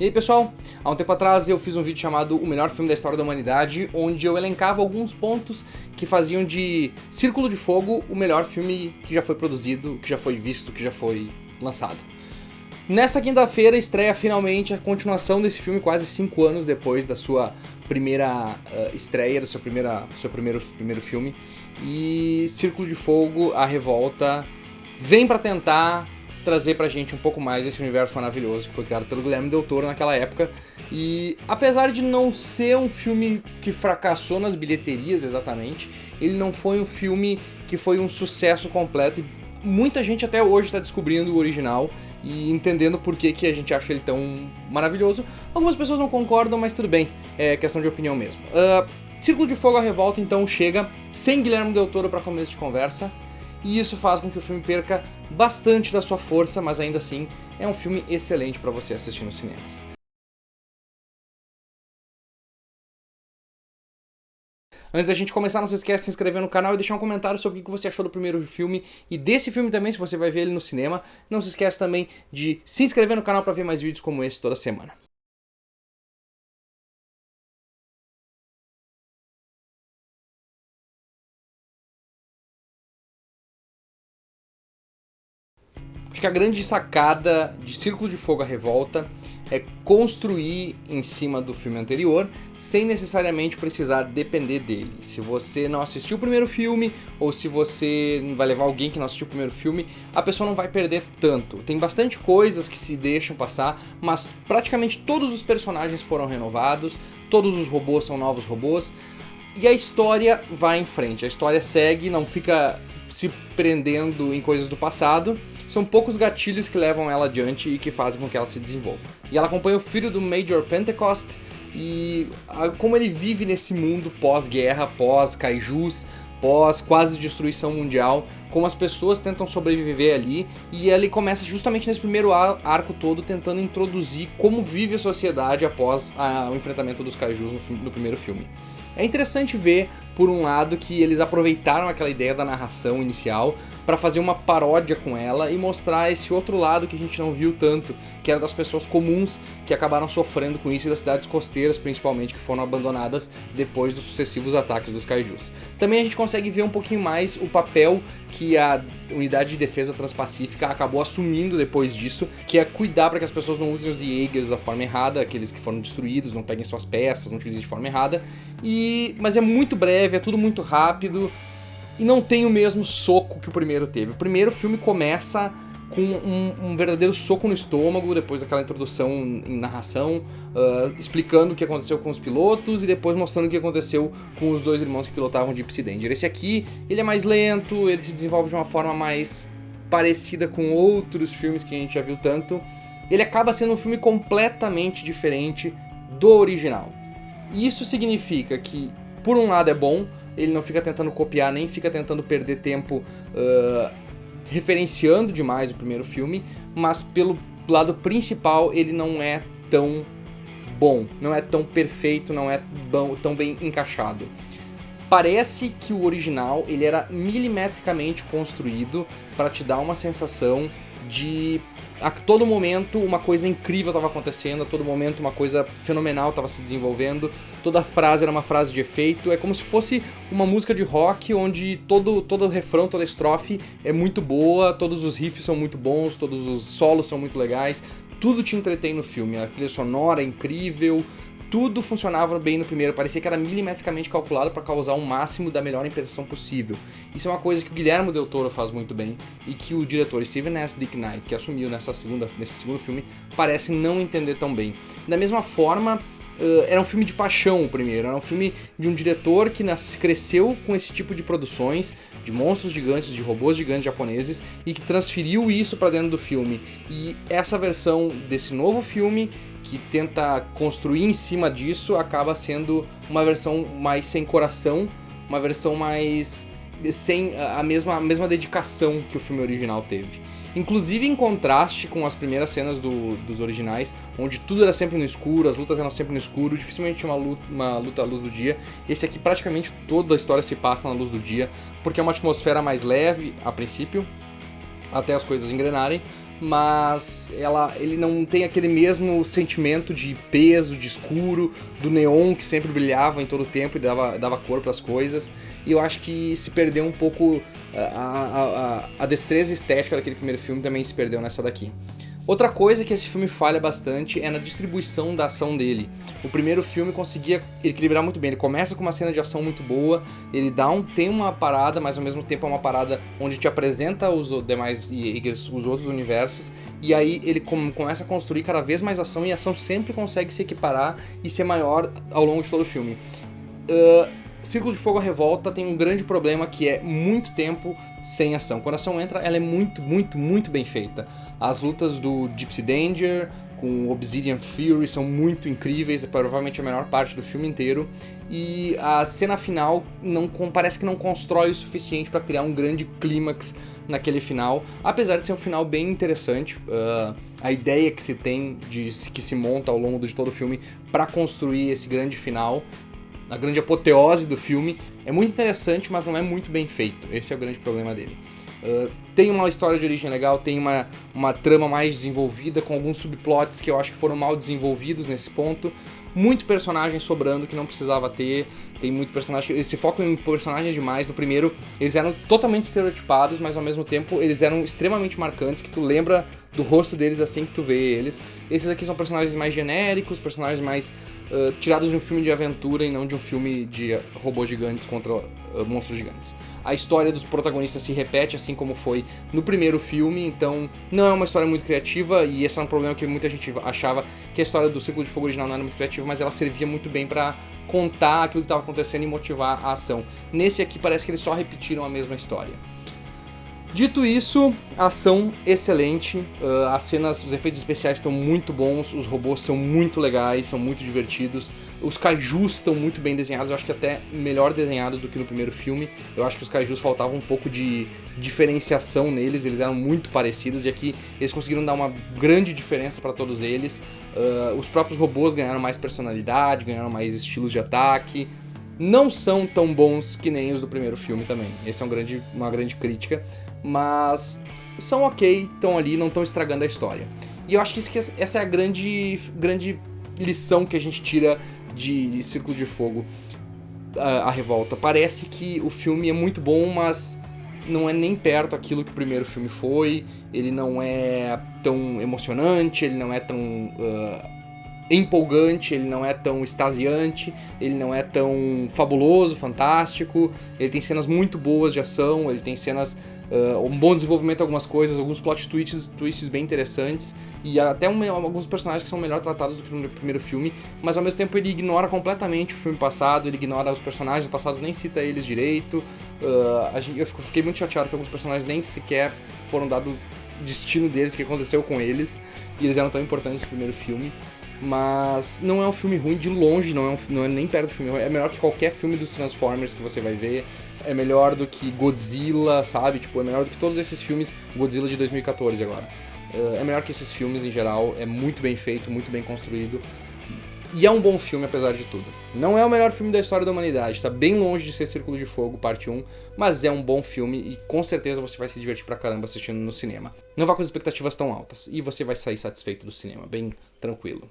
E aí pessoal, há um tempo atrás eu fiz um vídeo chamado O Melhor Filme da História da Humanidade, onde eu elencava alguns pontos que faziam de Círculo de Fogo o melhor filme que já foi produzido, que já foi visto, que já foi lançado. Nessa quinta-feira estreia finalmente a continuação desse filme, quase 5 anos depois da sua primeira estreia, do seu primeiro filme. E Círculo de Fogo, A Revolta, vem pra tentar trazer pra gente um pouco mais desse universo maravilhoso que foi criado pelo Guilherme Del Toro naquela época. E apesar de não ser um filme que fracassou nas bilheterias exatamente, ele não foi um filme que foi um sucesso completo e muita gente até hoje está descobrindo o original e entendendo por que a gente acha ele tão maravilhoso. Algumas pessoas não concordam, mas tudo bem, é questão de opinião mesmo. Círculo de Fogo, A Revolta então chega sem Guilherme Del Toro para começo de conversa, e isso faz com que o filme perca bastante da sua força, mas ainda assim é um filme excelente para você assistir nos cinemas. Antes da gente começar, não se esqueça de se inscrever no canal e deixar um comentário sobre o que você achou do primeiro filme e desse filme também, se você vai ver ele no cinema. Não se esqueça também de se inscrever no canal para ver mais vídeos como esse toda semana. Acho que a grande sacada de Círculo de Fogo, A Revolta é construir em cima do filme anterior sem necessariamente precisar depender dele. Se você não assistiu o primeiro filme ou se você vai levar alguém que não assistiu o primeiro filme, a pessoa não vai perder tanto. Tem bastante coisas que se deixam passar, mas praticamente todos os personagens foram renovados, todos os robôs são novos robôs e a história vai em frente. A história segue, não fica se prendendo em coisas do passado. São poucos gatilhos que levam ela adiante e que fazem com que ela se desenvolva. E ela acompanha o filho do Major Pentecost e como ele vive nesse mundo pós-guerra, pós-kaijus, pós-quase destruição mundial, como as pessoas tentam sobreviver ali, e ele começa justamente nesse primeiro arco todo tentando introduzir como vive a sociedade após o enfrentamento dos kaijus no primeiro filme. É interessante ver, por um lado, que eles aproveitaram aquela ideia da narração inicial para fazer uma paródia com ela e mostrar esse outro lado que a gente não viu tanto, que era das pessoas comuns que acabaram sofrendo com isso e das cidades costeiras, principalmente, que foram abandonadas depois dos sucessivos ataques dos kaijus. Também a gente consegue ver um pouquinho mais o papel que a Unidade de Defesa Transpacífica acabou assumindo depois disso, que é cuidar para que as pessoas não usem os Jaegers da forma errada, aqueles que foram destruídos, não peguem suas peças, não utilizem de forma errada. Mas é muito breve, é tudo muito rápido e não tem o mesmo soco que o primeiro teve. O primeiro filme começa com um verdadeiro soco no estômago, depois daquela introdução em narração, explicando o que aconteceu com os pilotos e depois mostrando o que aconteceu com os dois irmãos que pilotavam o Gypsy Danger. Esse aqui, ele é mais lento, ele se desenvolve de uma forma mais parecida com outros filmes que a gente já viu tanto. Ele acaba sendo um filme completamente diferente do original. E isso significa que, por um lado é bom, ele não fica tentando copiar, nem fica tentando perder tempo referenciando demais o primeiro filme, mas pelo lado principal ele não é tão bom, não é tão perfeito, não é tão bem encaixado. Parece que o original ele era milimetricamente construído para te dar uma sensação de a todo momento uma coisa incrível estava acontecendo, a todo momento uma coisa fenomenal estava se desenvolvendo, toda frase era uma frase de efeito, é como se fosse uma música de rock onde todo refrão, toda estrofe é muito boa, todos os riffs são muito bons, todos os solos são muito legais, tudo te entretém no filme, a trilha sonora é incrível, tudo funcionava bem no primeiro, parecia que era milimetricamente calculado para causar o máximo da melhor impressão possível. Isso é uma coisa que o Guilherme Del Toro faz muito bem e que o diretor Steven S. Dick Knight, que assumiu nesse segundo filme, parece não entender tão bem. Da mesma forma, era um filme de paixão o primeiro, era um filme de um diretor que cresceu com esse tipo de produções, de monstros gigantes, de robôs gigantes japoneses, e que transferiu isso para dentro do filme. E essa versão desse novo filme, que tenta construir em cima disso, acaba sendo uma versão mais sem coração, uma versão mais sem a mesma dedicação que o filme original teve. Inclusive em contraste com as primeiras cenas dos originais, onde tudo era sempre no escuro, as lutas eram sempre no escuro, dificilmente tinha uma luta à luz do dia. Esse aqui praticamente toda a história se passa na luz do dia, porque é uma atmosfera mais leve a princípio, até as coisas engrenarem, mas ele não tem aquele mesmo sentimento de peso, de escuro, do neon que sempre brilhava em todo o tempo e dava cor para as coisas. E eu acho que se perdeu um pouco a destreza estética daquele primeiro filme, também se perdeu nessa daqui. Outra coisa que esse filme falha bastante é na distribuição da ação dele. O primeiro filme conseguia equilibrar muito bem. Ele começa com uma cena de ação muito boa, ele tem uma parada, mas ao mesmo tempo é uma parada onde te apresenta os demais os outros universos, e aí ele começa a construir cada vez mais ação, e a ação sempre consegue se equiparar e ser maior ao longo de todo o filme. Círculo de Fogo: A Revolta tem um grande problema, que é muito tempo sem ação. Quando a ação entra, ela é muito, muito, muito bem feita. As lutas do Gypsy Danger com Obsidian Fury são muito incríveis, é provavelmente a melhor parte do filme inteiro. E a cena final parece que não constrói o suficiente para criar um grande clímax naquele final, apesar de ser um final bem interessante. A ideia que se tem, que se monta ao longo de todo o filme para construir esse grande final, a grande apoteose do filme, é muito interessante, mas não é muito bem feito. Esse é o grande problema dele. Tem uma história de origem legal, tem uma trama mais desenvolvida, com alguns subplots que eu acho que foram mal desenvolvidos nesse ponto. Muito personagem sobrando que não precisava ter. Tem muito personagem que eles se focam em personagens demais. No primeiro, eles eram totalmente estereotipados, mas ao mesmo tempo eles eram extremamente marcantes, que tu lembra do rosto deles assim que tu vê eles. Esses aqui são personagens mais genéricos, personagens mais tirados de um filme de aventura e não de um filme de robôs gigantes contra monstros gigantes. A história dos protagonistas se repete, assim como foi no primeiro filme, então não é uma história muito criativa, e esse é um problema que muita gente achava, que a história do Círculo de Fogo original não era muito criativa, mas ela servia muito bem pra contar aquilo que estava acontecendo e motivar a ação. Nesse aqui parece que eles só repetiram a mesma história. Dito isso, a ação excelente, as cenas, os efeitos especiais estão muito bons, os robôs são muito legais, são muito divertidos, os kaijus estão muito bem desenhados, eu acho que até melhor desenhados do que no primeiro filme. Eu acho que os kaijus faltavam um pouco de diferenciação neles, eles eram muito parecidos, e aqui eles conseguiram dar uma grande diferença para todos eles. Os próprios robôs ganharam mais personalidade, ganharam mais estilos de ataque. Não são tão bons que nem os do primeiro filme também, essa é uma grande crítica, mas são ok, estão ali, não estão estragando a história. E eu acho que essa é a grande lição que a gente tira de Círculo de Fogo, a Revolta. Parece que o filme é muito bom, mas não é nem perto aquilo que o primeiro filme foi, ele não é tão emocionante, ele não é tão empolgante, ele não é tão extasiante, ele não é tão fabuloso, fantástico, ele tem cenas muito boas de ação, ele tem cenas, um bom desenvolvimento de algumas coisas, alguns plot twists bem interessantes, e até alguns personagens que são melhor tratados do que no primeiro filme, mas ao mesmo tempo ele ignora completamente o filme passado, ele ignora os personagens passados, nem cita eles direito. Eu fiquei muito chateado que alguns personagens nem sequer foram dado o destino deles, o que aconteceu com eles, e eles eram tão importantes no primeiro filme. Mas não é um filme ruim de longe, não é nem perto do filme ruim. É melhor que qualquer filme dos Transformers que você vai ver. É melhor do que Godzilla, sabe? Tipo, é melhor do que todos esses filmes. Godzilla de 2014 agora. É melhor que esses filmes em geral. É muito bem feito, muito bem construído. E é um bom filme, apesar de tudo. Não é o melhor filme da história da humanidade. Tá bem longe de ser Círculo de Fogo, parte 1. Mas é um bom filme e com certeza você vai se divertir pra caramba assistindo no cinema. Não vá com as expectativas tão altas. E você vai sair satisfeito do cinema, bem tranquilo.